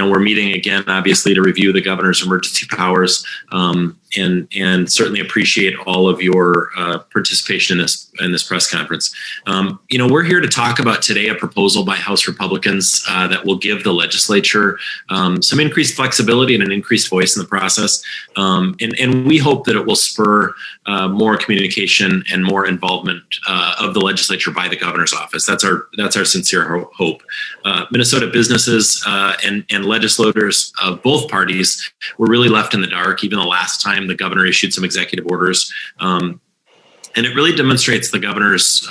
We're meeting again, obviously, to review the governor's emergency powers, and certainly appreciate all of your participation in this press conference. We're here to talk about today a proposal by House Republicans that will give the legislature some increased flexibility and an increased voice in the process. And we hope that it will spur more communication and more involvement of the legislature by the governor's office. That's our sincere hope. Minnesota businesses and legislators of both parties were really left in the dark, even the last time the governor issued some executive orders. And it really demonstrates the governor's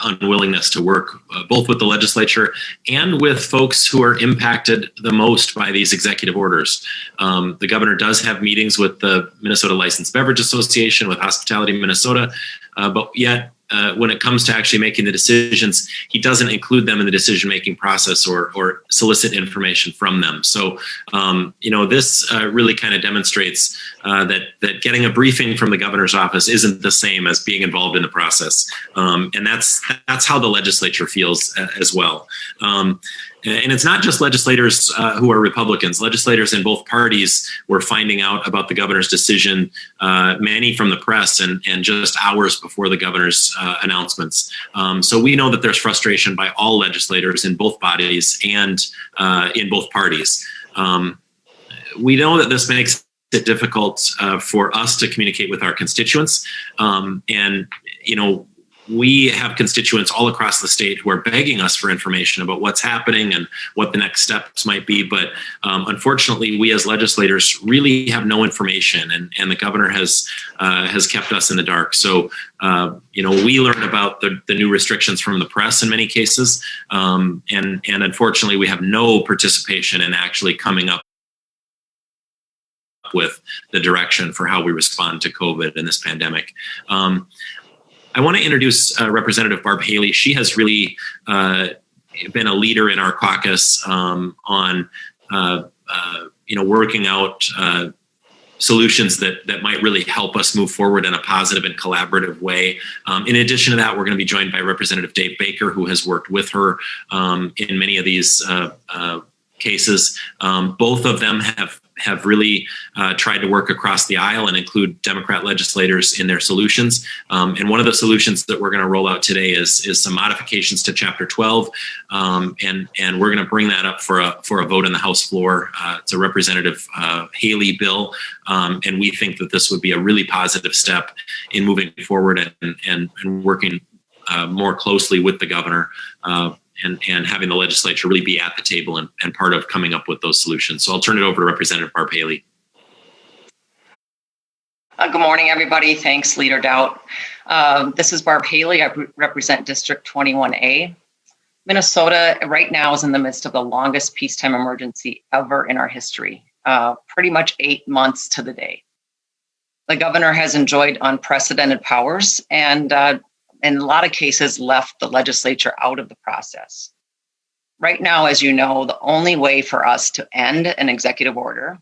unwillingness to work both with the legislature and with folks who are impacted the most by these executive orders. The governor does have meetings with the Minnesota Licensed Beverage Association, with Hospitality Minnesota, but yet when it comes to actually making the decisions, he doesn't include them in the decision-making process or solicit information from them. So, this really kind of demonstrates that getting a briefing from the governor's office isn't the same as being involved in the process. And that's how the legislature feels as well. And it's not just legislators who are Republicans. Legislators in both parties were finding out about the governor's decision, many from the press and just hours before the governor's announcements. So we know that there's frustration by all legislators in both bodies and in both parties. We know that this makes it difficult for us to communicate with our constituents. We have constituents all across the state who are begging us for information about what's happening and what the next steps might be. But unfortunately, we as legislators really have no information, and the governor has kept us in the dark. So, we learned about the new restrictions from the press in many cases. And unfortunately, we have no participation in actually coming up with the direction for how we respond to COVID and this pandemic. I want to introduce Representative Barb Haley. She has really been a leader in our caucus on working out solutions that might really help us move forward in a positive and collaborative way. In addition to that, we're going to be joined by Representative Dave Baker, who has worked with her in many of these cases. Both of them have really tried to work across the aisle and include Democrat legislators in their solutions. And one of the solutions that we're going to roll out today is some modifications to Chapter 12. And we're going to bring that up for a vote on the House floor. It's a Representative Haley bill. And we think that this would be a really positive step in moving forward and working more closely with the governor and having the legislature really be at the table and part of coming up with those solutions. So I'll turn it over to Representative Barb Haley. Good morning, everybody. Thanks, Leader Doubt. This is Barb Haley. I represent District 21A. Minnesota right now is in the midst of the longest peacetime emergency ever in our history, pretty much 8 months to the day. The governor has enjoyed unprecedented powers and in a lot of cases left the legislature out of the process. Right now, as you know, the only way for us to end an executive order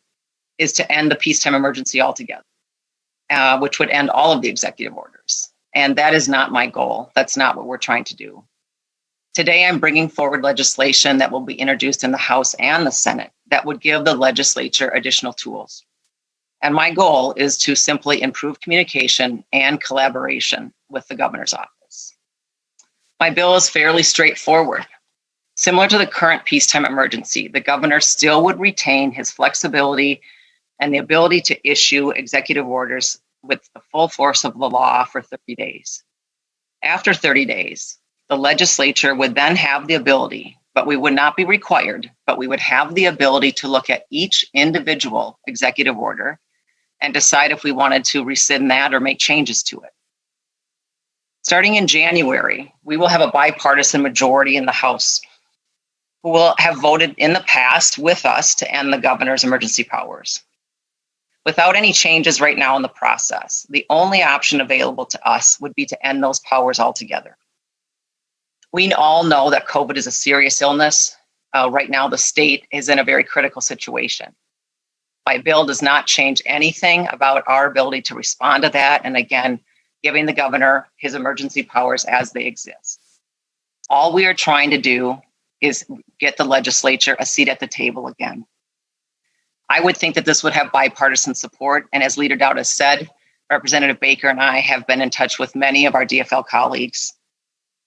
is to end the peacetime emergency altogether, which would end all of the executive orders. And that is not my goal. That's not what we're trying to do. Today, I'm bringing forward legislation that will be introduced in the House and the Senate that would give the legislature additional tools. And my goal is to simply improve communication and collaboration with the governor's office. My bill is fairly straightforward. Similar to the current peacetime emergency, the governor still would retain his flexibility and the ability to issue executive orders with the full force of the law for 30 days. After 30 days, the legislature would then have the ability, but we would not be required, but we would have the ability to look at each individual executive order and decide if we wanted to rescind that or make changes to it. Starting in January, we will have a bipartisan majority in the House who will have voted in the past with us to end the governor's emergency powers. Without any changes right now in the process, the only option available to us would be to end those powers altogether. We all know that COVID is a serious illness. Right now, the state is in a very critical situation. My bill does not change anything about our ability to respond to that. And again, giving the governor his emergency powers as they exist. All we are trying to do is get the legislature a seat at the table again. I would think that this would have bipartisan support. And as Leader Dowd has said, Representative Baker and I have been in touch with many of our DFL colleagues.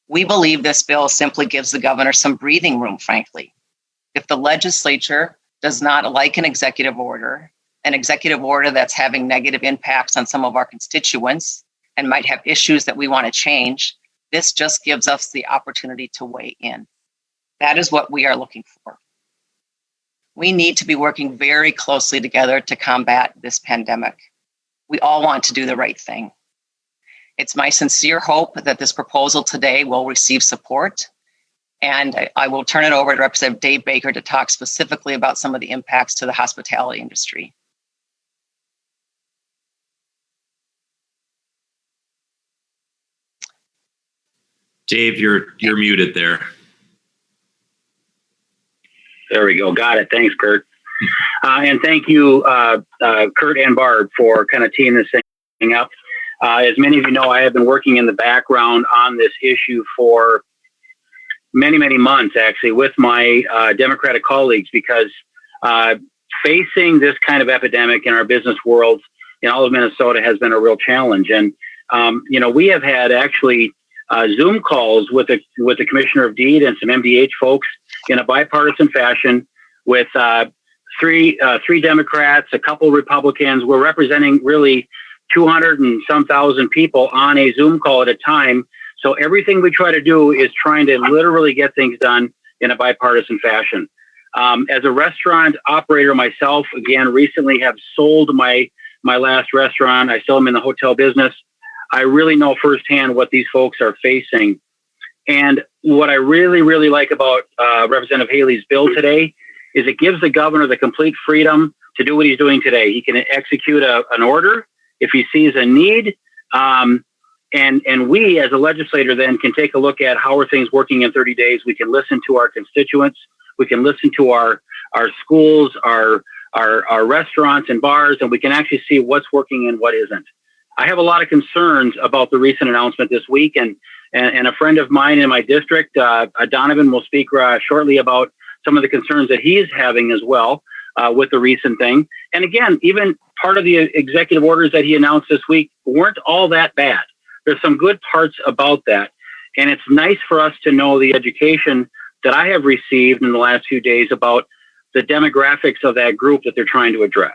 We believe this bill simply gives the governor some breathing room, frankly. If the legislature does not like an executive order that's having negative impacts on some of our constituents and might have issues that we want to change, this just gives us the opportunity to weigh in. That is what we are looking for. We need to be working very closely together to combat this pandemic. We all want to do the right thing. It's my sincere hope that this proposal today will receive support. And I will turn it over to Representative Dave Baker to talk specifically about some of the impacts to the hospitality industry. Dave, you're muted there. There we go. Got it. Thanks, Kurt. And thank you, Kurt and Barb, for kind of teeing this thing up. As many of you know, I have been working in the background on this issue for many, many months, actually, with my Democratic colleagues, because facing this kind of epidemic in our business world in all of Minnesota has been a real challenge. And, we have had actually Zoom calls with the Commissioner of Deed and some MDH folks in a bipartisan fashion with three Democrats, a couple Republicans. We're representing really 200 and some thousand people on a Zoom call at a time. So everything we try to do is trying to literally get things done in a bipartisan fashion. As a restaurant operator myself, again, recently have sold my last restaurant. I still am in the hotel business. I really know firsthand what these folks are facing. And what I really, really like about Representative Haley's bill today is it gives the governor the complete freedom to do what he's doing today. He can execute an order if he sees a need. And we as a legislator then can take a look at how are things working in 30 days. We can listen to our constituents. We can listen to our schools, our restaurants and bars, and we can actually see what's working and what isn't. I have a lot of concerns about the recent announcement this week, and a friend of mine in my district, Donovan, will speak shortly about some of the concerns that he's having as well with the recent thing. And again, even part of the executive orders that he announced this week weren't all that bad. There's some good parts about that. And it's nice for us to know the education that I have received in the last few days about the demographics of that group that they're trying to address.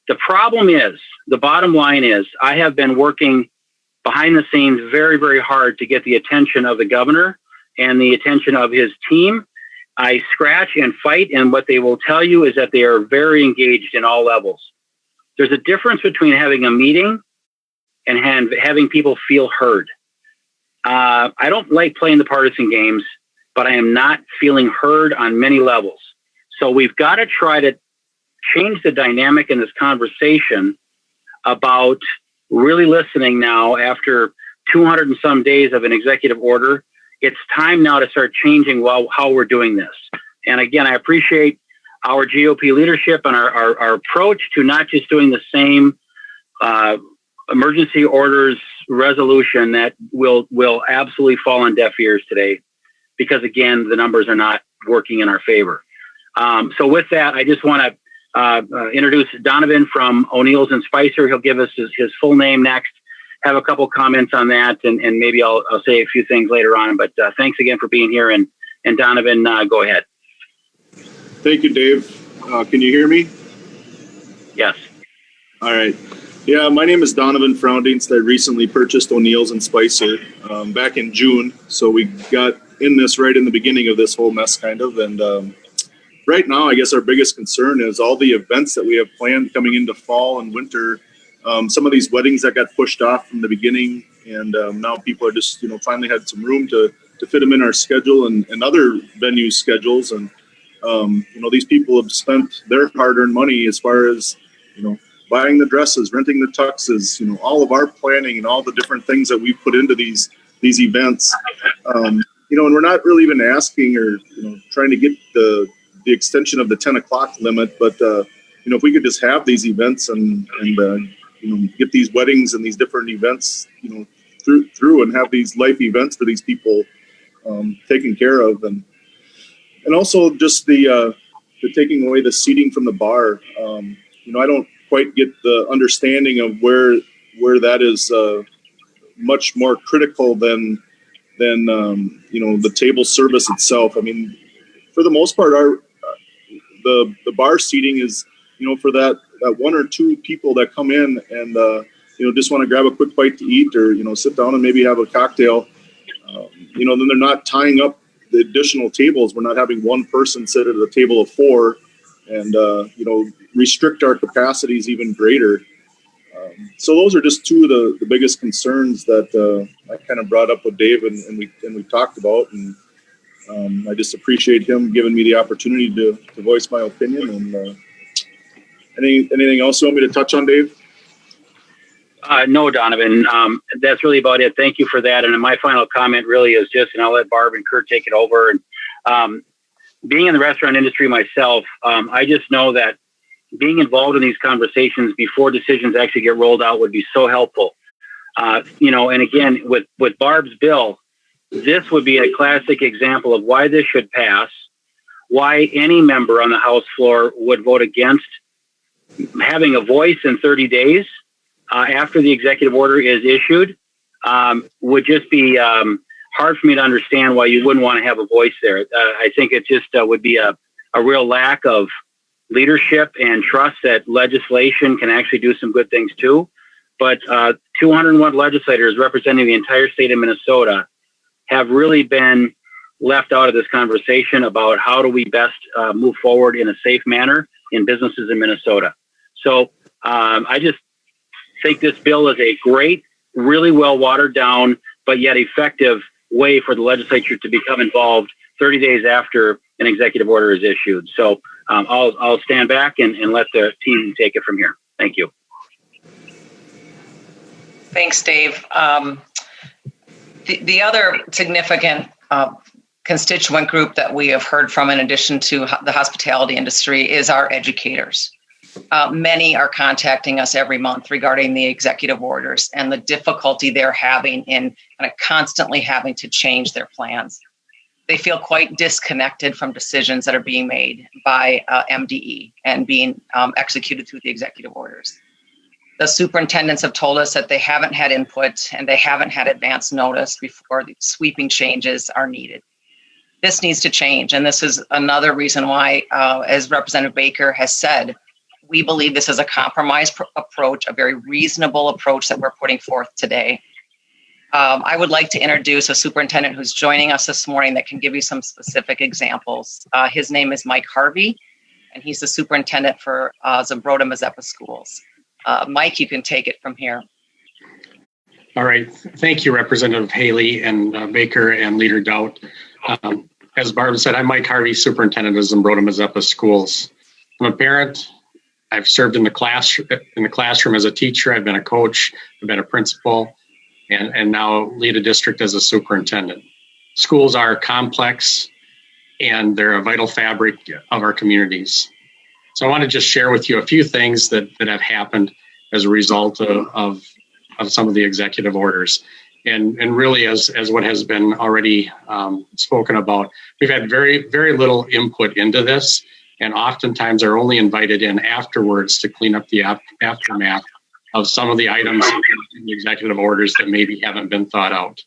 The problem is, the bottom line is, I have been working behind the scenes very, very hard to get the attention of the governor and the attention of his team. I scratch and fight, and what they will tell you is that they are very engaged in all levels. There's a difference between having a meeting and having people feel heard. I don't like playing the partisan games, but I am not feeling heard on many levels. So we've got to try to change the dynamic in this conversation about really listening now after 200 and some days of an executive order. It's time now to start changing how we're doing this. And again, I appreciate our GOP leadership and our approach to not just doing the same emergency orders resolution that will absolutely fall on deaf ears today, because again, the numbers are not working in our favor. So with that, I just want to introduce Donovan from O'Neill's and Spicer. He'll give us his full name next. Have a couple comments on that, and maybe I'll say a few things later on. But thanks again for being here, and Donovan, go ahead. Thank you, Dave. Can you hear me? Yes. All right. Yeah, my name is Donovan Froundings. I recently purchased O'Neill's and Spicer back in June. So we got in this right in the beginning of this whole mess, kind of. And right now, I guess our biggest concern is all the events that we have planned coming into fall and winter. Some of these weddings that got pushed off from the beginning, and now people are just, finally had some room to fit them in our schedule and other venue schedules. And, these people have spent their hard-earned money as far as, buying the dresses, renting the tuxes, all of our planning and all the different things that we put into these events. And we're not really even asking or, trying to get the extension of the 10 o'clock limit, but, if we could just have these events and get these weddings and these different events, through and have these life events for these people taken care of. And and also just the taking away the seating from the bar. I don't quite get the understanding of where that is much more critical than the table service itself. I mean, for the most part, the bar seating is for that one or two people that come in and just want to grab a quick bite to eat, or sit down and maybe have a cocktail. Then they're not tying up the additional tables. We're not having one person sit at a table of four and restrict our capacities even greater. So those are just two of the biggest concerns that I kind of brought up with Dave and we talked about, and I just appreciate him giving me the opportunity to voice my opinion. And anything else you want me to touch on, Dave? No, Donovan. That's really about it. Thank you for that. And my final comment really is just, and I'll let Barb and Kurt take it over. And being in the restaurant industry myself, I just know that being involved in these conversations before decisions actually get rolled out would be so helpful. And again, with Barb's bill, this would be a classic example of why this should pass, why any member on the House floor would vote against having a voice in 30 days after the executive order is issued. Would just be hard for me to understand why you wouldn't want to have a voice there. I think it just would be a real lack of leadership and trust that legislation can actually do some good things too. But 201 legislators representing the entire state of Minnesota have really been left out of this conversation about how do we best move forward in a safe manner in businesses in Minnesota. So I just think this bill is a great, really well watered down, but yet effective way for the legislature to become involved 30 days after an executive order is issued. So I'll stand back and let the team take it from here. Thank you. Thanks, Dave. The other significant constituent group that we have heard from, in addition to the hospitality industry, is our educators. Many are contacting us every month regarding the executive orders and the difficulty they're having in kind of constantly having to change their plans. They feel quite disconnected from decisions that are being made by MDE and being executed through the executive orders. The superintendents have told us that they haven't had input and they haven't had advance notice before the sweeping changes are needed. This needs to change. And this is another reason why, as Representative Baker has said, we believe this is a compromise approach, a very reasonable approach that we're putting forth today. I would like to introduce a superintendent who's joining us this morning that can give you some specific examples. His name is Mike Harvey, and he's the superintendent for Zumbrota-Mazeppa schools. Mike, you can take it from here. All right. Thank you, Representative Haley and Baker and Leader Doubt. As Barb said, I'm Mike Harvey, superintendent of Zumbrota-Mazeppa schools. I'm a parent. I've served in the classroom as a teacher. I've been a coach. I've been a principal. And now lead a district as a superintendent. Schools are complex and they're a vital fabric of our communities. So I want to just share with you a few things that have happened as a result of some of the executive orders. And really, as what has been already spoken about, we've had very, very little input into this, and oftentimes are only invited in afterwards to clean up the aftermath of some of the items in the executive orders that maybe haven't been thought out.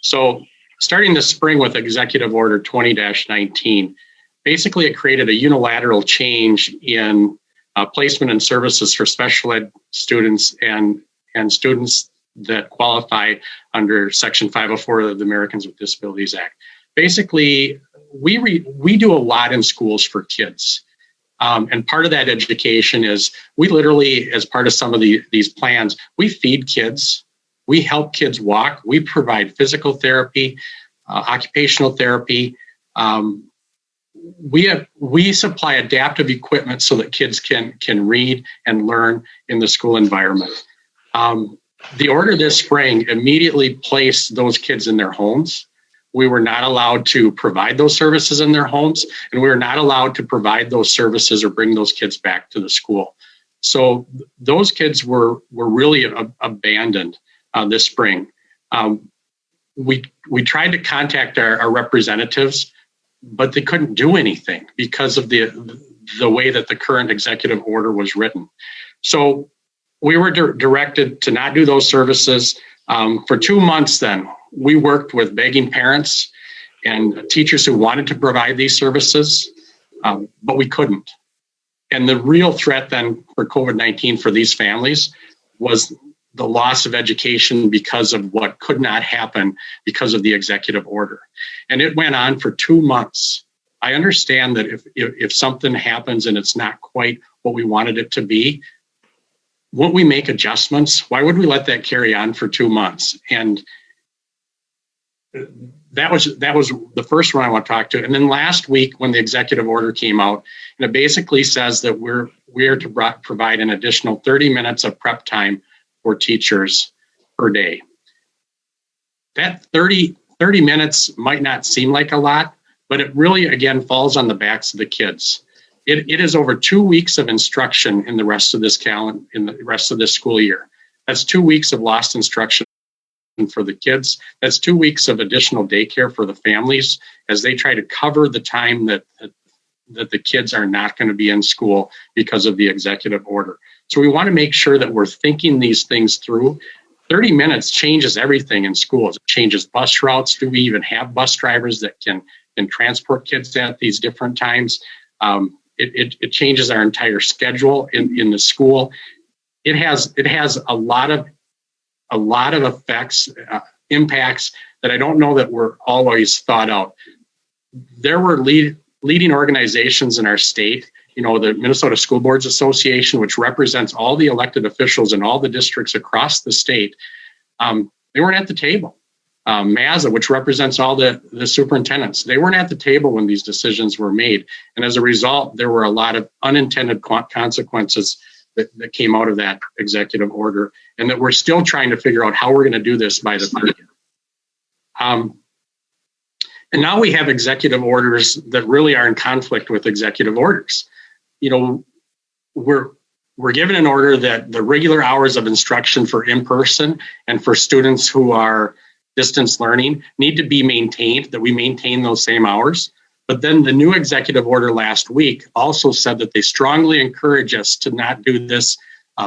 So starting this spring with Executive Order 20-19, basically it created a unilateral change in placement and services for special ed students and students that qualify under Section 504 of the Americans with Disabilities Act. Basically, we do a lot in schools for kids. And part of that education is we literally, as part of some of these plans, we feed kids, we help kids walk, we provide physical therapy, occupational therapy. We supply adaptive equipment so that kids can read and learn in the school environment. The order this spring immediately placed those kids in their homes. We were not allowed to provide those services in their homes, and we were not allowed to provide those services or bring those kids back to the school. So those kids were really abandoned this spring. We tried to contact our representatives. but they couldn't do anything because of the way that the current executive order was written. So we were directed to not do those services. For 2 months then, we worked with begging parents and teachers who wanted to provide these services, but we couldn't. And the real threat then for COVID-19 for these families was the loss of education because of what could not happen because of the executive order. And it went on for 2 months. I understand that if something happens and it's not quite what we wanted it to be, won't we make adjustments? Why would we let that carry on for 2 months? And that was the first one I want to talk to. And then last week when the executive order came out, and it basically says that we're to provide an additional 30 minutes of prep time for teachers per day. That 30 minutes might not seem like a lot, but it really, again, falls on the backs of the kids. It is over 2 weeks of instruction in the rest of this in the rest of this school year. That's 2 weeks of lost instruction for the kids. That's 2 weeks of additional daycare for the families as they try to cover the time that the kids are not going to be in school because of the executive order. So we want to make sure that we're thinking these things through. 30 minutes changes everything in schools. It changes bus routes. Do we even have bus drivers that can transport kids at these different times? It changes our entire schedule in the school. It has a lot of effects, impacts that I don't know that were always thought out. There were leading organizations in our state, the Minnesota School Boards Association, which represents all the elected officials in all the districts across the state. They weren't at the table. MASA, which represents all the superintendents, they weren't at the table when these decisions were made. And as a result, there were a lot of unintended consequences that came out of that executive order, and that we're still trying to figure out how we're going to do this by the 30th. And now we have executive orders that really are in conflict with executive orders. We're given an order that the regular hours of instruction for in-person and for students who are distance learning need to be maintained, that we maintain those same hours. But then the new executive order last week also said that they strongly encourage us to not do this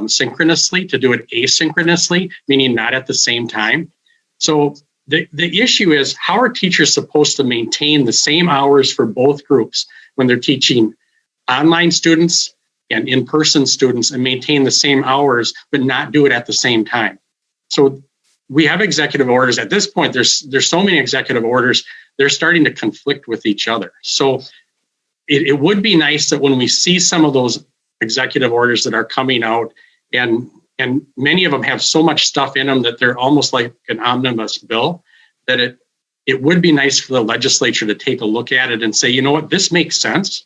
synchronously, to do it asynchronously, meaning not at the same time. So the issue is, how are teachers supposed to maintain the same hours for both groups when they're teaching online students and in-person students and maintain the same hours, but not do it at the same time? So we have executive orders. At this point, there's so many executive orders, they're starting to conflict with each other. So it would be nice that when we see some of those executive orders that are coming out, and many of them have so much stuff in them that they're almost like an omnibus bill, that it would be nice for the legislature to take a look at it and say, you know what, this makes sense,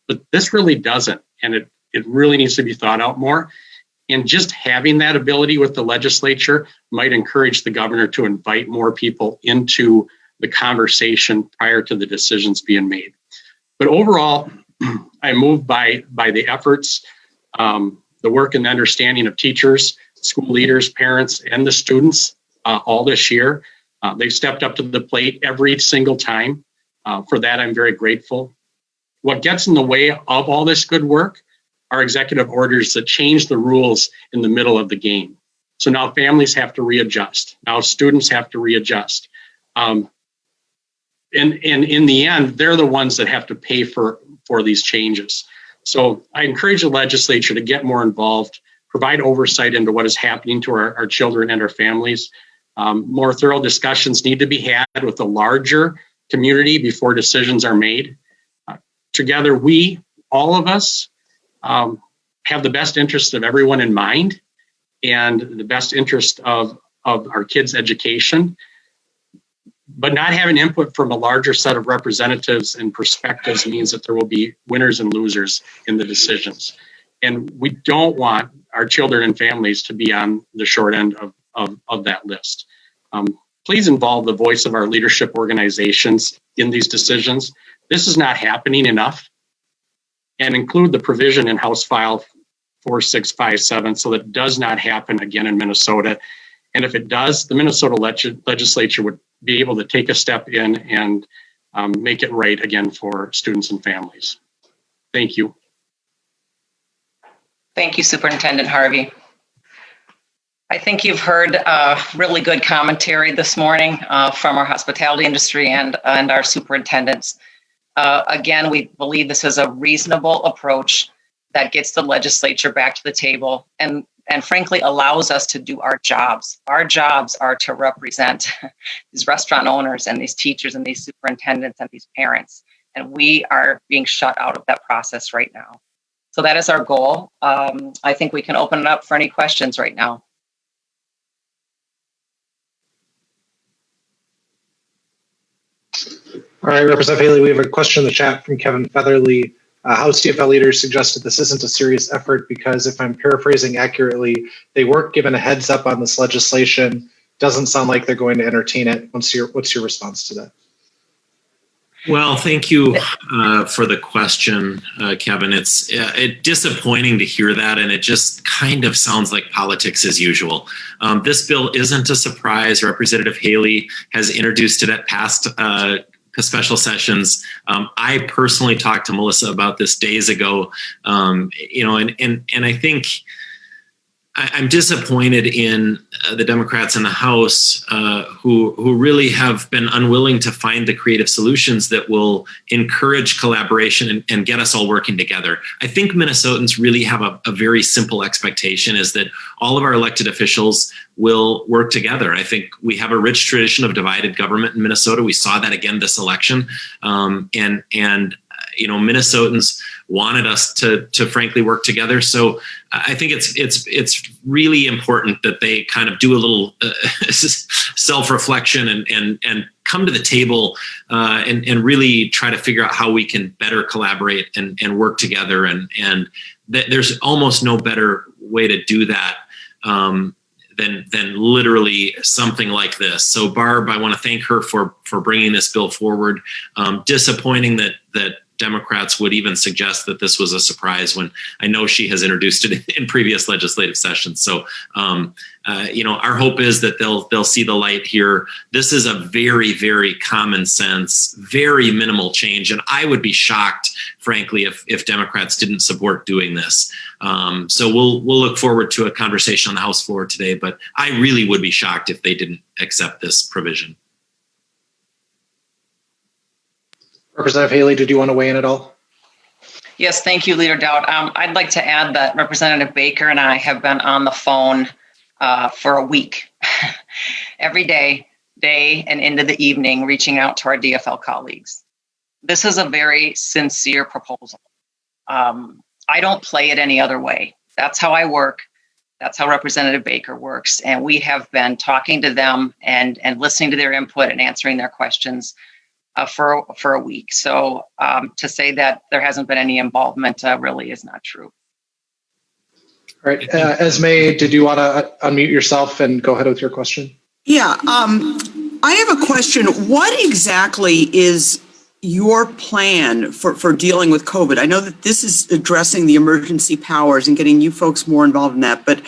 but this really doesn't. And it really needs to be thought out more. And just having that ability with the legislature might encourage the governor to invite more people into the conversation prior to the decisions being made. But overall, I'm moved by the efforts, the work and the understanding of teachers, school leaders, parents, and the students all this year. They've stepped up to the plate every single time. For that, I'm very grateful. What gets in the way of all this good work are executive orders that change the rules in the middle of the game. So now families have to readjust. Now students have to readjust. And in the end, they're the ones that have to pay for these changes. So I encourage the legislature to get more involved, provide oversight into what is happening to our children and our families. More thorough discussions need to be had with the larger community before decisions are made. Together, all of us, have the best interest of everyone in mind and the best interest of our kids' education, but not having input from a larger set of representatives and perspectives means that there will be winners and losers in the decisions. And we don't want our children and families to be on the short end of that list. Please involve the voice of our leadership organizations in these decisions. This is not happening enough. And include the provision in House File 4657 so that it does not happen again in Minnesota. And if it does, the Minnesota legislature would be able to take a step in and make it right again for students and families. Thank you. Thank you, Superintendent Harvey. I think you've heard really good commentary this morning from our hospitality industry and our superintendents. Again, we believe this is a reasonable approach that gets the legislature back to the table and frankly allows us to do our jobs. Our jobs are to represent these restaurant owners and these teachers and these superintendents and these parents. And we are being shut out of that process right now. So that is our goal. I think we can open it up for any questions right now. All right, Representative Haley, we have a question in the chat from Kevin Featherly. House TFL leaders suggested this isn't a serious effort because, if I'm paraphrasing accurately, they weren't given a heads up on this legislation. Doesn't sound like they're going to entertain it. What's your response to that? Well, thank you for the question, Kevin. It's disappointing to hear that, and it just kind of sounds like politics as usual. This bill isn't a surprise. Representative Haley has introduced it at past special sessions. I personally talked to Melissa about this days ago, and I think I'm disappointed in the Democrats in the House who really have been unwilling to find the creative solutions that will encourage collaboration and get us all working together. I think Minnesotans really have a very simple expectation, is that all of our elected officials will work together. I think we have a rich tradition of divided government in Minnesota. We saw that again this election, and Minnesotans wanted us to frankly work together. So I think it's really important that they kind of do a little self-reflection and come to the table and really try to figure out how we can better collaborate and work together. And there's almost no better way to do that than literally something like this. So Barb, I want to thank her for bringing this bill forward. Disappointing that Democrats would even suggest that this was a surprise when I know she has introduced it in previous legislative sessions. So, our hope is that they'll see the light here. This is a very, very common sense, very minimal change. And I would be shocked, frankly, if Democrats didn't support doing this. So we'll look forward to a conversation on the House floor today, but I really would be shocked if they didn't accept this provision. Representative Haley, did you want to weigh in at all? Yes, thank you, Leader Dowd. I'd like to add that Representative Baker and I have been on the phone for a week, every day and into the evening, reaching out to our DFL colleagues. This is a very sincere proposal. I don't play it any other way. That's how I work. That's how Representative Baker works. And we have been talking to them and listening to their input and answering their questions for a week. So to say that there hasn't been any involvement really is not true. All right. Esme, did you want to unmute yourself and go ahead with your question? Yeah. I have a question. What exactly is your plan for dealing with COVID? I know that this is addressing the emergency powers and getting you folks more involved in that, but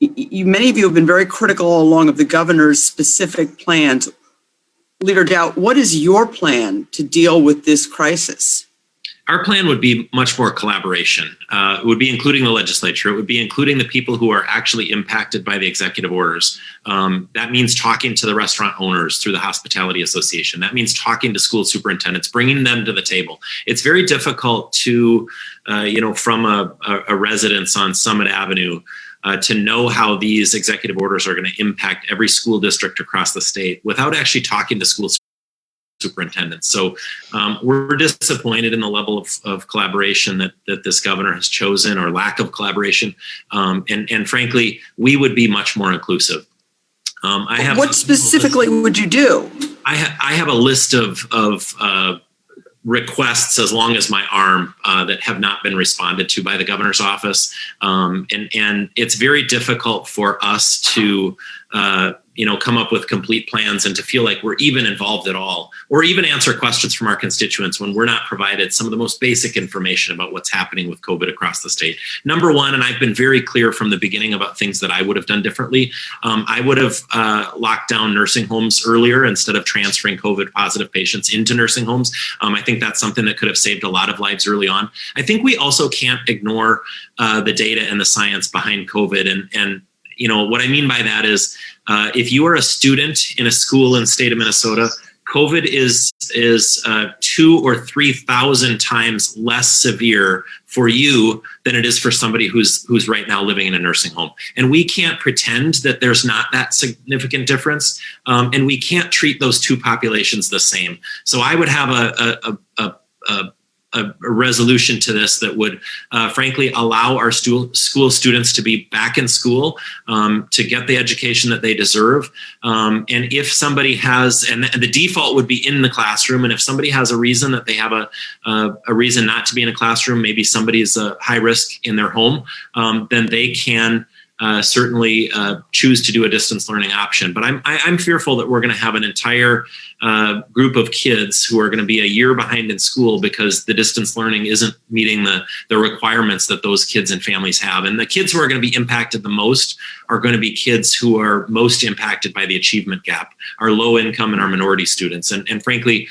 many of you have been very critical all along of the governor's specific plans. Leader Dowd, what is your plan to deal with this crisis? Our plan would be much more collaboration. It would be including the legislature. It would be including the people who are actually impacted by the executive orders. That means talking to the restaurant owners through the Hospitality Association. That means talking to school superintendents, bringing them to the table. It's very difficult to, from a residence on Summit Avenue, to know how these executive orders are going to impact every school district across the state without actually talking to school superintendents. So we're disappointed in the level of collaboration that this governor has chosen, or lack of collaboration. And frankly, we would be much more inclusive. What specifically would you do? I have a list of requests as long as my arm that have not been responded to by the governor's office. And it's very difficult for us to, come up with complete plans and to feel like we're even involved at all, or even answer questions from our constituents when we're not provided some of the most basic information about what's happening with COVID across the state. Number one, and I've been very clear from the beginning about things that I would have done differently. I would have locked down nursing homes earlier instead of transferring COVID positive patients into nursing homes. I think that's something that could have saved a lot of lives early on. I think we also can't ignore the data and the science behind COVID. And what I mean by that is if you are a student in a school in the state of Minnesota, COVID is 2,000 or 3,000 times less severe for you than it is for somebody who's right now living in a nursing home. And we can't pretend that there's not that significant difference. And we can't treat those two populations the same. So I would have a resolution to this that would frankly allow our school students to be back in school, to get the education that they deserve. And if somebody has, and the default would be in the classroom, and if somebody has a reason that they have a reason not to be in a classroom, maybe somebody's high risk in their home, then they can certainly choose to do a distance learning option. But I'm fearful that we're going to have an entire group of kids who are going to be a year behind in school because the distance learning isn't meeting the requirements that those kids and families have. And the kids who are going to be impacted the most are going to be kids who are most impacted by the achievement gap, our low income and our minority students. And frankly,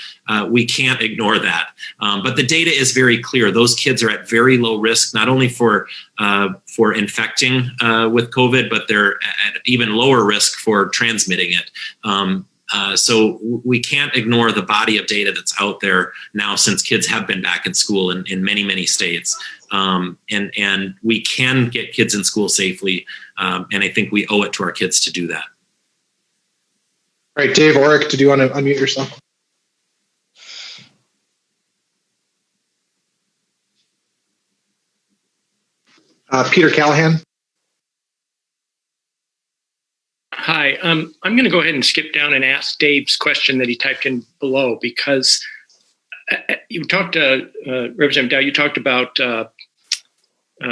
we can't ignore that. But the data is very clear. Those kids are at very low risk, not only for infecting with COVID, but they're at even lower risk for transmitting it. So we can't ignore the body of data that's out there now since kids have been back in school in many, many states. And we can get kids in school safely. And I think we owe it to our kids to do that. All right, Dave Orrick, did you want to unmute yourself? Peter Callaghan. Hi, I'm going to go ahead and skip down and ask Dave's question that he typed in below, because you talked, Representative Dow, you talked about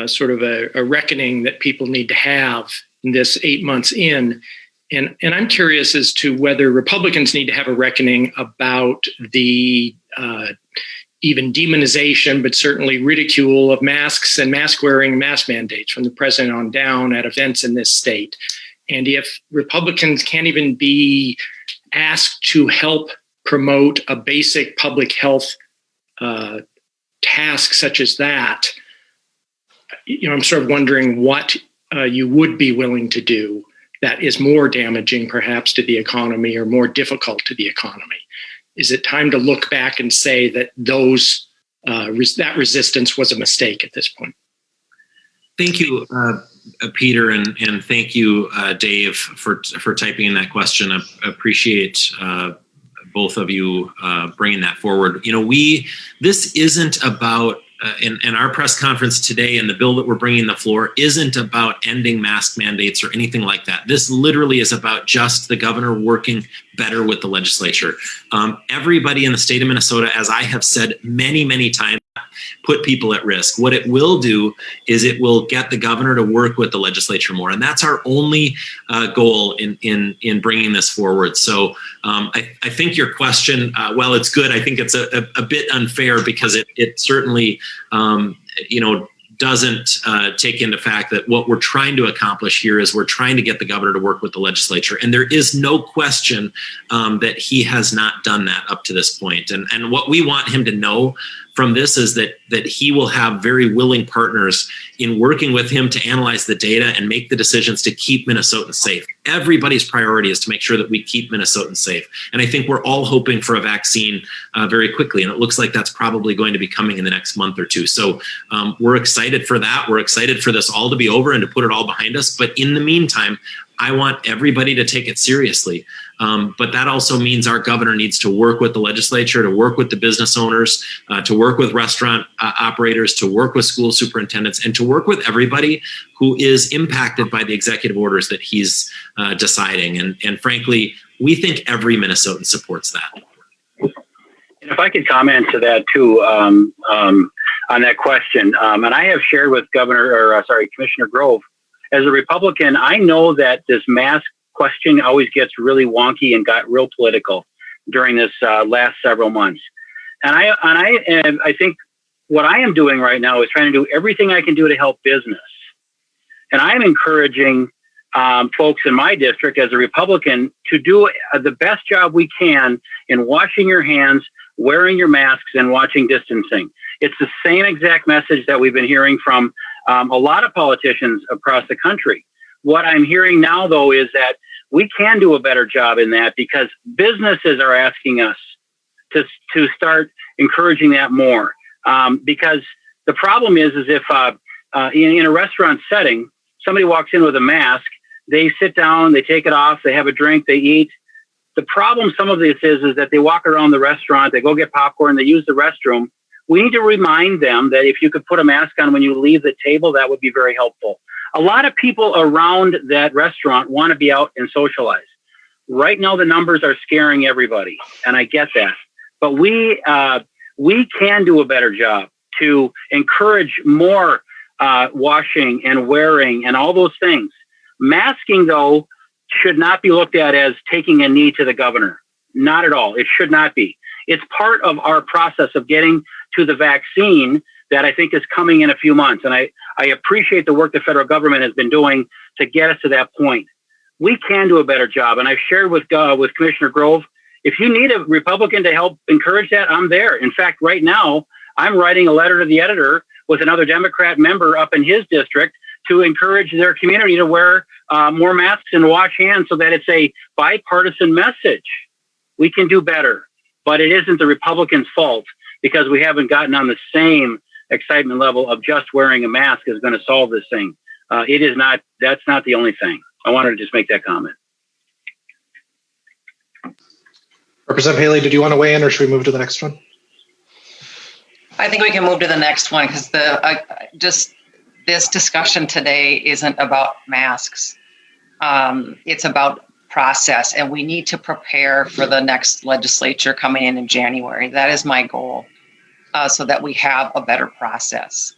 sort of a reckoning that people need to have in this 8 months in. And I'm curious as to whether Republicans need to have a reckoning about the even demonization, but certainly ridicule of masks and mask wearing, mask mandates from the president on down at events in this state. And if Republicans can't even be asked to help promote a basic public health task such as that, I'm sort of wondering what you would be willing to do that is more damaging perhaps to the economy or more difficult to the economy. Is it time to look back and say that that resistance was a mistake at this point? Thank you, Peter, and thank you, Dave, for typing in that question. I appreciate both of you bringing that forward. This isn't about, and our press conference today and the bill that we're bringing to the floor isn't about ending mask mandates or anything like that. This literally is about just the governor working better with the legislature. Everybody in the state of Minnesota, as I have said many, many times, put people at risk. What it will do is it will get the governor to work with the legislature more. And that's our only goal in bringing this forward. So I think your question, while it's good, I think it's a bit unfair because it certainly, doesn't take into fact that what we're trying to accomplish here is we're trying to get the governor to work with the legislature. And there is no question that he has not done that up to this point. And what we want him to know from this is that he will have very willing partners in working with him to analyze the data and make the decisions to keep Minnesotans safe. Everybody's priority is to make sure that we keep Minnesotans safe. And I think we're all hoping for a vaccine very quickly. And it looks like that's probably going to be coming in the next month or two. So we're excited for that. We're excited for this all to be over and to put it all behind us. But in the meantime, I want everybody to take it seriously. But that also means our governor needs to work with the legislature, to work with the business owners, to work with restaurant operators, to work with school superintendents, and to work with everybody who is impacted by the executive orders that he's deciding. And frankly, we think every Minnesotan supports that. And if I could comment to that too, on that question, and I have shared with Commissioner Grove, as a Republican, I know that this mask question always gets really wonky and got real political during this last several months. And I think what I am doing right now is trying to do everything I can do to help business. And I am encouraging folks in my district as a Republican to do the best job we can in washing your hands, wearing your masks, and watching distancing. It's the same exact message that we've been hearing from a lot of politicians across the country. What I'm hearing now, though, is that we can do a better job in that because businesses are asking us to start encouraging that more. Because the problem is if in a restaurant setting, somebody walks in with a mask, they sit down, they take it off, they have a drink, they eat. The problem some of this is that they walk around the restaurant, they go get popcorn, they use the restroom. We need to remind them that if you could put a mask on when you leave the table, that would be very helpful. A lot of people around that restaurant want to be out and socialize. Right now, the numbers are scaring everybody, and I get that. But we can do a better job to encourage more washing and wearing and all those things. Masking, though, should not be looked at as taking a knee to the governor. Not at all. It should not be. It's part of our process of getting to the vaccine that I think is coming in a few months. And I appreciate the work the federal government has been doing to get us to that point. We can do a better job. And I've shared with Commissioner Grove, if you need a Republican to help encourage that, I'm there. In fact, right now, I'm writing a letter to the editor with another Democrat member up in his district to encourage their community to wear more masks and wash hands so that it's a bipartisan message. We can do better, but it isn't the Republicans' fault because we haven't gotten on the same excitement level of just wearing a mask is going to solve this thing. It is not. That's not the only thing. I wanted to just make that comment. Representative Haley, did you want to weigh in or should we move to the next one? I think we can move to the next one because this discussion today isn't about masks. It's about process, and we need to prepare for the next legislature coming in January. That is my goal, so that we have a better process.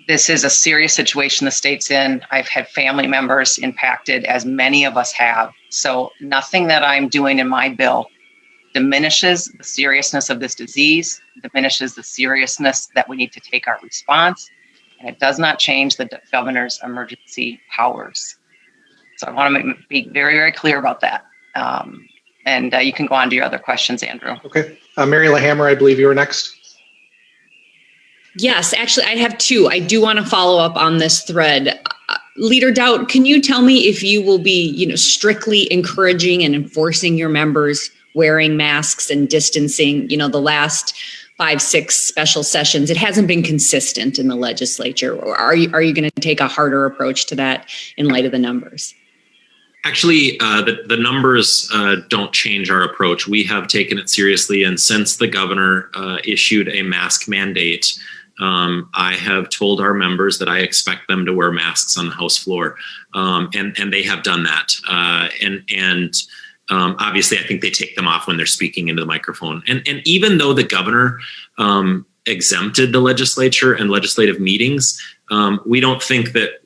This is a serious situation the state's in. I've had family members impacted, as many of us have. So nothing that I'm doing in my bill diminishes the seriousness of this disease, diminishes the seriousness that we need to take our response, and it does not change the governor's emergency powers. So I want to be very, very clear about that. And you can go on to your other questions, Andrew. Okay. Mary LaHammer, I believe you were next. Yes, actually, I have two. I do want to follow up on this thread. Leader Doubt, can you tell me if you will be, strictly encouraging and enforcing your members wearing masks and distancing? The last 5-6 special sessions, it hasn't been consistent in the legislature. Or are you going to take a harder approach to that in light of the numbers? Actually, the numbers don't change our approach. We have taken it seriously, and since the governor issued a mask mandate, I have told our members that I expect them to wear masks on the House floor, and they have done that. Obviously, I think they take them off when they're speaking into the microphone. And even though the governor exempted the legislature and legislative meetings, we don't think that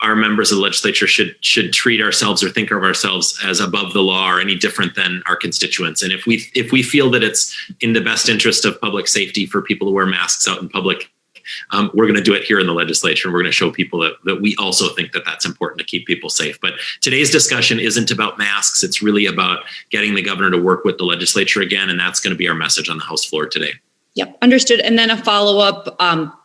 our members of the legislature should treat ourselves or think of ourselves as above the law or any different than our constituents. And if we feel that it's in the best interest of public safety for people to wear masks out in public, we're going to do it here in the legislature. And we're going to show people that we also think that that's important to keep people safe. But today's discussion isn't about masks. It's really about getting the governor to work with the legislature again. And that's going to be our message on the House floor today. Yep, understood. And then a follow-up,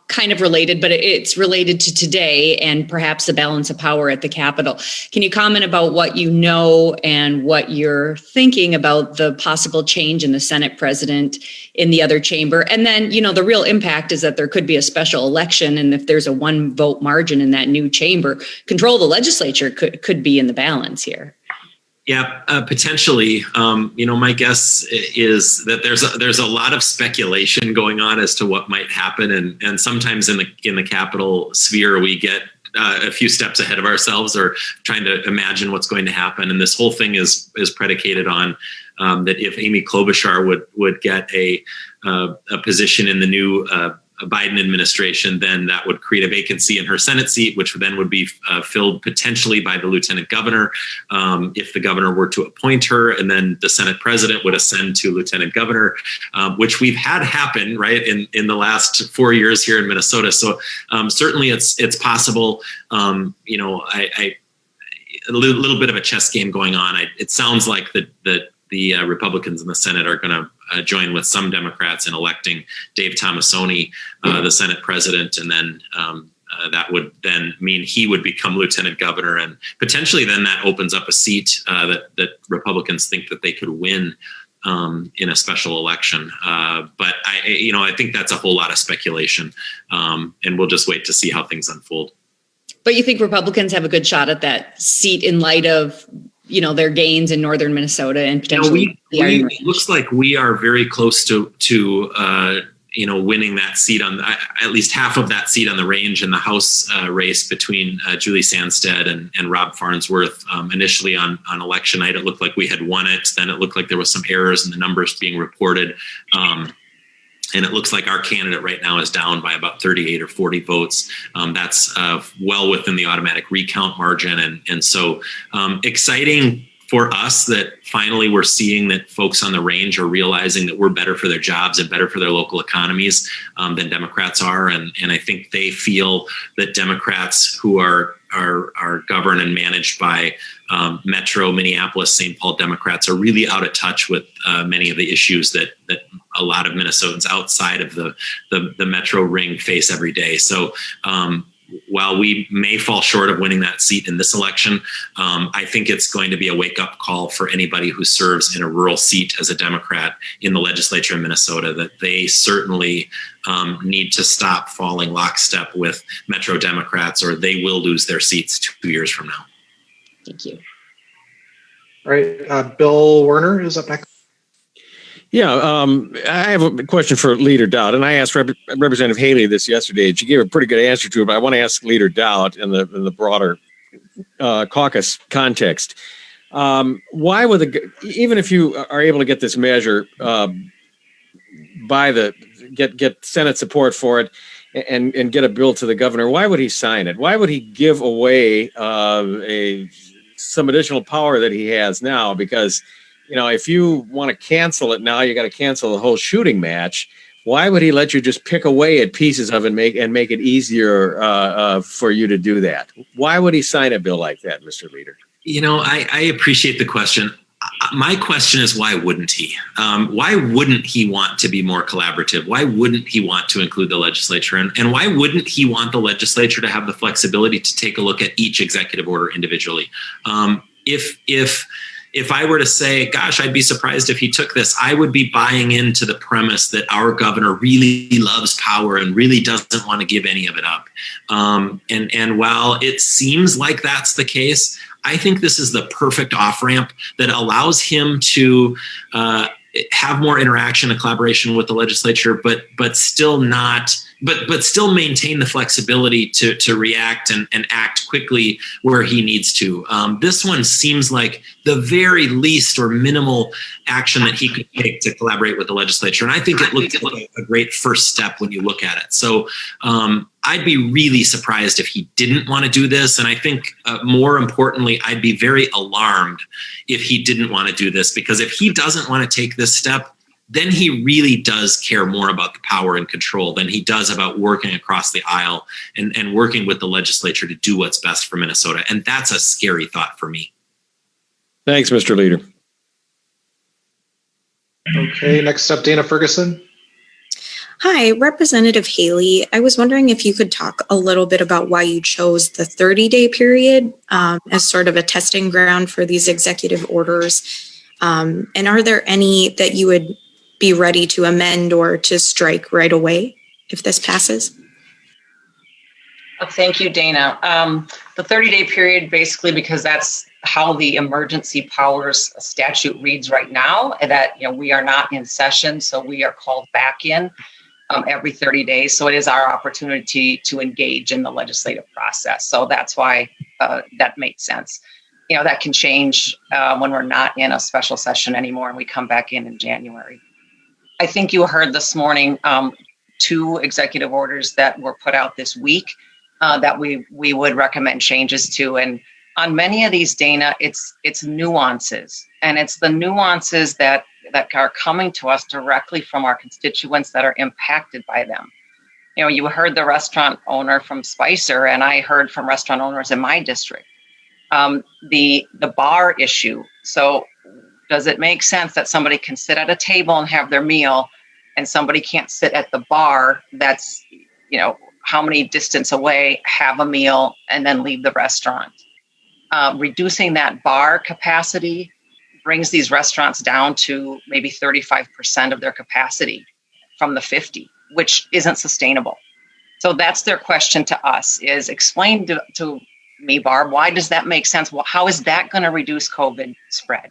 kind of related, but it's related to today and perhaps the balance of power at the Capitol. Can you comment about what you know and what you're thinking about the possible change in the Senate president in the other chamber? And then, the real impact is that there could be a special election. And if there's a 1-vote margin in that new chamber, control of the legislature could be in the balance here. Yeah, potentially. My guess is that there's a lot of speculation going on as to what might happen, and sometimes in the Capitol sphere we get a few steps ahead of ourselves or trying to imagine what's going to happen. And this whole thing is predicated on that if Amy Klobuchar would get a position in the new a Biden administration, then that would create a vacancy in her Senate seat, which then would be filled potentially by the lieutenant governor if the governor were to appoint her, and then the Senate president would ascend to lieutenant governor, which we've had happen right in the last 4 years here in Minnesota. So certainly it's possible. A little bit of a chess game going on. It sounds like the Republicans in the Senate are going to join with some Democrats in electing Dave Tomassoni, the Senate president, and then that would then mean he would become lieutenant governor, and potentially then that opens up a seat that Republicans think that they could win in a special election. But I think that's a whole lot of speculation, and we'll just wait to see how things unfold. But you think Republicans have a good shot at that seat in light of, their gains in northern Minnesota and potentially it looks like we are very close to winning that seat on at least half of that seat on the range in the House race between Julie Sandstead and Rob Farnsworth. Initially on election night, it looked like we had won it. Then it looked like there was some errors in the numbers being reported. And it looks like our candidate right now is down by about 38 or 40 votes. That's well within the automatic recount margin. And so exciting for us that finally we're seeing that folks on the range are realizing that we're better for their jobs and better for their local economies than Democrats are. And I think they feel that Democrats who are governed and managed by Metro, Minneapolis, St. Paul Democrats are really out of touch with many of the issues that a lot of Minnesotans outside of the Metro ring face every day. So while we may fall short of winning that seat in this election, I think it's going to be a wake-up call for anybody who serves in a rural seat as a Democrat in the legislature in Minnesota, that they certainly need to stop falling lockstep with Metro Democrats, or they will lose their seats 2 years from now. Thank you. All right, Bill Werner is up next. Yeah, I have a question for Leader Dowd, and I asked Representative Haley this yesterday, and she gave a pretty good answer to it, but I want to ask Leader Dowd in the broader caucus context. Why would even if you are able to get this measure get Senate support for it and get a bill to the governor, why would he sign it? Why would he give away some additional power that he has now? Because if you want to cancel it now, you got to cancel the whole shooting match. Why would he let you just pick away at pieces of it and make it easier for you to do that? Why would he sign a bill like that, Mr. Leader? I appreciate the question. My question is, why wouldn't he? Why wouldn't he want to be more collaborative? Why wouldn't he want to include the legislature? And why wouldn't he want the legislature to have the flexibility to take a look at each executive order individually? If I were to say, gosh, I'd be surprised if he took this, I would be buying into the premise that our governor really loves power and really doesn't want to give any of it up. And while it seems like that's the case, I think this is the perfect off-ramp that allows him to have more interaction and collaboration with the legislature, but still maintain the flexibility to react and act quickly where he needs to. This one seems like the very least or minimal action that he could take to collaborate with the legislature. And I think it looks like a great first step when you look at it. So I'd be really surprised if he didn't want to do this. And I think more importantly, I'd be very alarmed if he didn't want to do this, because if he doesn't want to take this step, then he really does care more about the power and control than he does about working across the aisle and working with the legislature to do what's best for Minnesota. And that's a scary thought for me. Thanks, Mr. Leader. Okay, next up, Dana Ferguson. Hi, Representative Haley. I was wondering if you could talk a little bit about why you chose the 30-day period as sort of a testing ground for these executive orders. And are there any that you would be ready to amend or to strike right away if this passes? Thank you, Dana. The 30-day period, basically, because that's how the emergency powers statute reads right now, that we are not in session, so we are called back in every 30 days. So it is our opportunity to engage in the legislative process. So that's why that makes sense. That can change when we're not in a special session anymore and we come back in January. I think you heard this morning, 2 executive orders that were put out this week that we would recommend changes to. And on many of these, Dana, it's nuances, and it's the nuances that are coming to us directly from our constituents that are impacted by them. You know, you heard the restaurant owner from Spicer, and I heard from restaurant owners in my district. The bar issue. So does it make sense that somebody can sit at a table and have their meal, and somebody can't sit at the bar that's, you know, how many distance away, have a meal, and then leave the restaurant? Reducing that bar capacity brings these restaurants down to maybe 35% of their capacity from the 50, which isn't sustainable. So that's their question to us, is explain to me, Barb, why does that make sense? Well, how is that going to reduce COVID spread?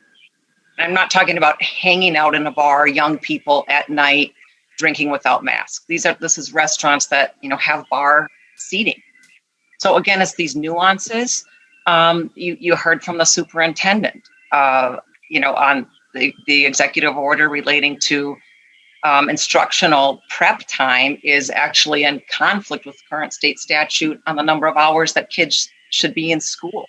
And I'm not talking about hanging out in a bar, young people at night drinking without masks. This is restaurants that, you know, have bar seating. So again, it's these nuances. You heard from the superintendent, you know, on the executive order relating to instructional prep time is actually in conflict with current state statute on the number of hours that kids should be in school.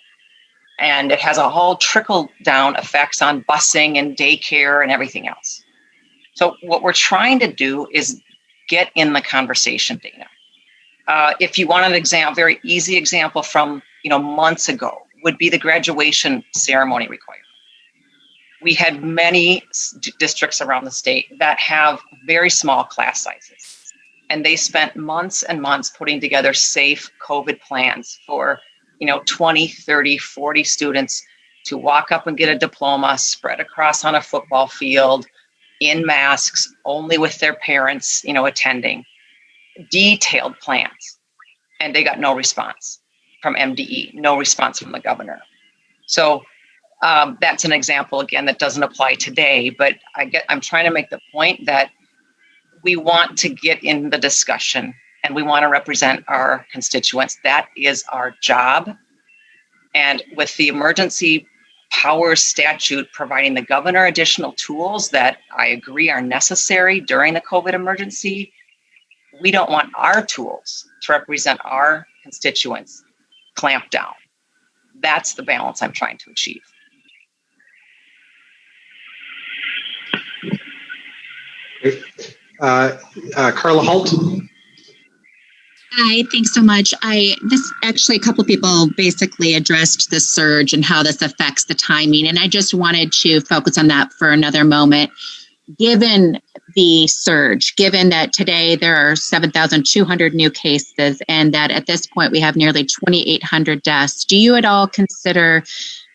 And it has a whole trickle down effects on busing and daycare and everything else. So what we're trying to do is get in the conversation, Dana. If you want an example, very easy example from, you know, months ago would be the graduation ceremony requirement. We had many districts around the state that have very small class sizes, and they spent months and months putting together safe COVID plans for, you know, 20, 30, 40 students to walk up and get a diploma spread across on a football field in masks, only with their parents, you know, attending. Detailed plans. And they got no response from MDE, no response from the governor. So that's an example, again, that doesn't apply today, but I'm trying to make the point that we want to get in the discussion and we want to represent our constituents. That is our job. And with the emergency powers statute providing the governor additional tools that I agree are necessary during the COVID emergency, we don't want our tools to represent our constituents clamped down. That's the balance I'm trying to achieve. Carla Halt. Hi, thanks so much. This actually, a couple of people basically addressed the surge and how this affects the timing, and I just wanted to focus on that for another moment. Given the surge, given that today there are 7,200 new cases and that at this point we have nearly 2,800 deaths, do you at all consider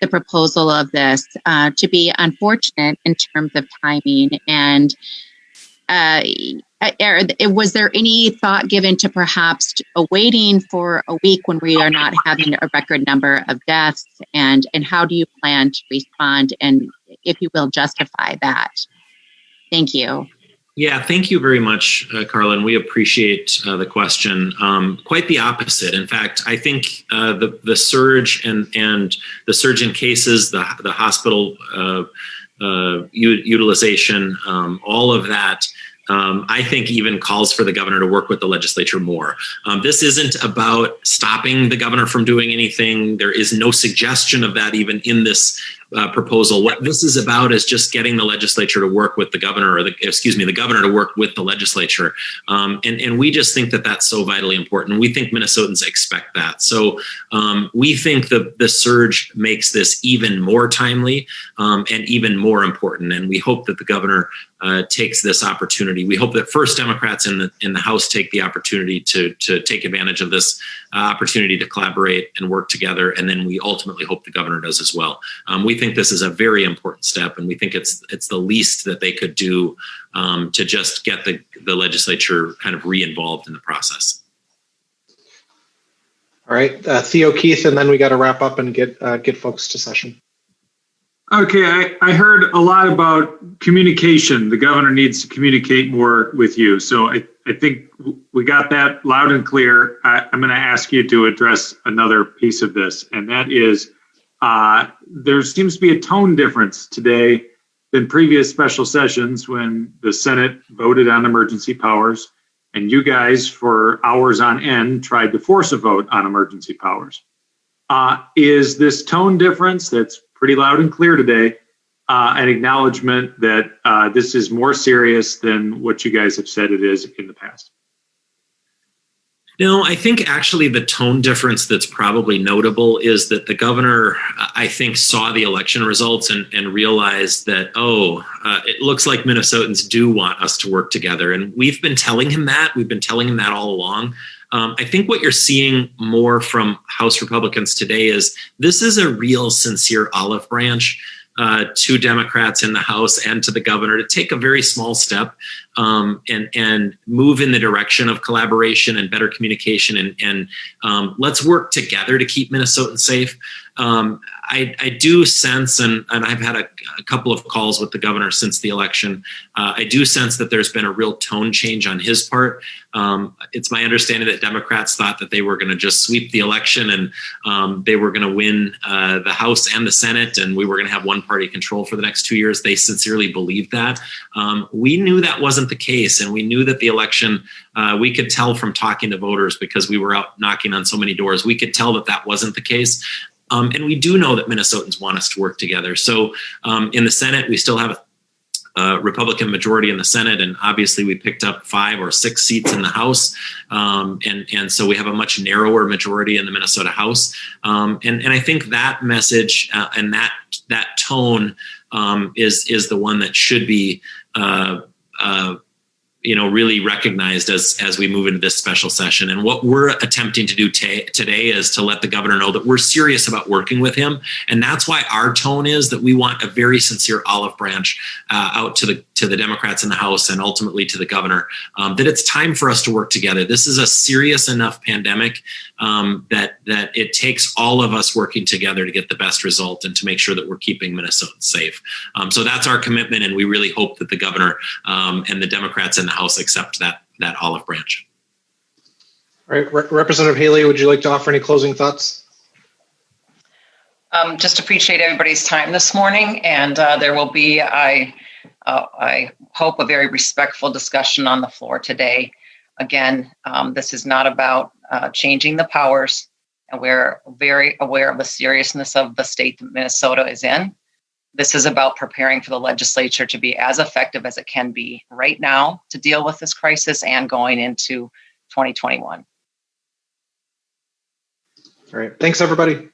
the proposal of this to be unfortunate in terms of timing? And was there any thought given to perhaps waiting for a week when we are not having a record number of deaths? And how do you plan to respond and, if you will, justify that? Thank you. Yeah, thank you very much, Carla, and we appreciate the question. Quite the opposite. In fact, I think the surge and the surge in cases, the hospital utilization, all of that, I think even calls for the governor to work with the legislature more. This isn't about stopping the governor from doing anything. There is no suggestion of that even in this proposal. What this is about is just getting the legislature to work with the governor, or the governor to work with the legislature. And we just think that that's so vitally important. We think Minnesotans expect that. So we think the surge makes this even more timely and even more important. And we hope that the governor takes this opportunity. We hope that first Democrats in the House take the opportunity to take advantage of this opportunity to collaborate and work together. And then we ultimately hope the governor does as well. We think this is a very important step, and we think it's the least that they could do to just get the legislature kind of re-involved in the process. All right, Theo Keith, and then we got to wrap up and get folks to session. Okay, I heard a lot about communication. The governor needs to communicate more with you. So I think we got that loud and clear. I'm going to ask you to address another piece of this, and that is there seems to be a tone difference today than previous special sessions when the Senate voted on emergency powers and you guys for hours on end tried to force a vote on emergency powers. Is this tone difference that's pretty loud and clear today an acknowledgement that this is more serious than what you guys have said it is in the past? No, I think actually the tone difference that's probably notable is that the governor, I think, saw the election results and realized that, it looks like Minnesotans do want us to work together. And we've been telling him that. We've been telling him that all along. I think what you're seeing more from House Republicans today is this is a real sincere olive branch to Democrats in the House and to the governor to take a very small step and move in the direction of collaboration and better communication and let's work together to keep Minnesotans safe. I do sense, and I've had a couple of calls with the governor since the election, I do sense that there's been a real tone change on his part. It's my understanding that Democrats thought that they were going to just sweep the election and they were going to win the House and the Senate, and we were going to have one party control for the next 2 years. They sincerely believed that. We knew that wasn't the case, and we knew that the election, we could tell from talking to voters because we were out knocking on so many doors, we could tell that that wasn't the case. And we do know that Minnesotans want us to work together. So in the Senate, we still have a Republican majority in the Senate, and obviously we picked up 5 or 6 seats in the House. And so we have a much narrower majority in the Minnesota House. And I think that message and that tone is the one that should be really recognized as we move into this special session. And what we're attempting to do today is to let the governor know that we're serious about working with him. And that's why our tone is that we want a very sincere olive branch out to the Democrats in the House and ultimately to the governor, that it's time for us to work together. This is a serious enough pandemic that it takes all of us working together to get the best result and to make sure that we're keeping Minnesotans safe. So that's our commitment, and we really hope that the governor and the Democrats in the House accept that olive branch. All right, Representative Haley, would you like to offer any closing thoughts? Just appreciate everybody's time this morning, and there will be, I hope, a very respectful discussion on the floor today. Again, this is not about changing the powers, and we're very aware of the seriousness of the state that Minnesota is in. This is about preparing for the legislature to be as effective as it can be right now to deal with this crisis and going into 2021. All right, thanks everybody.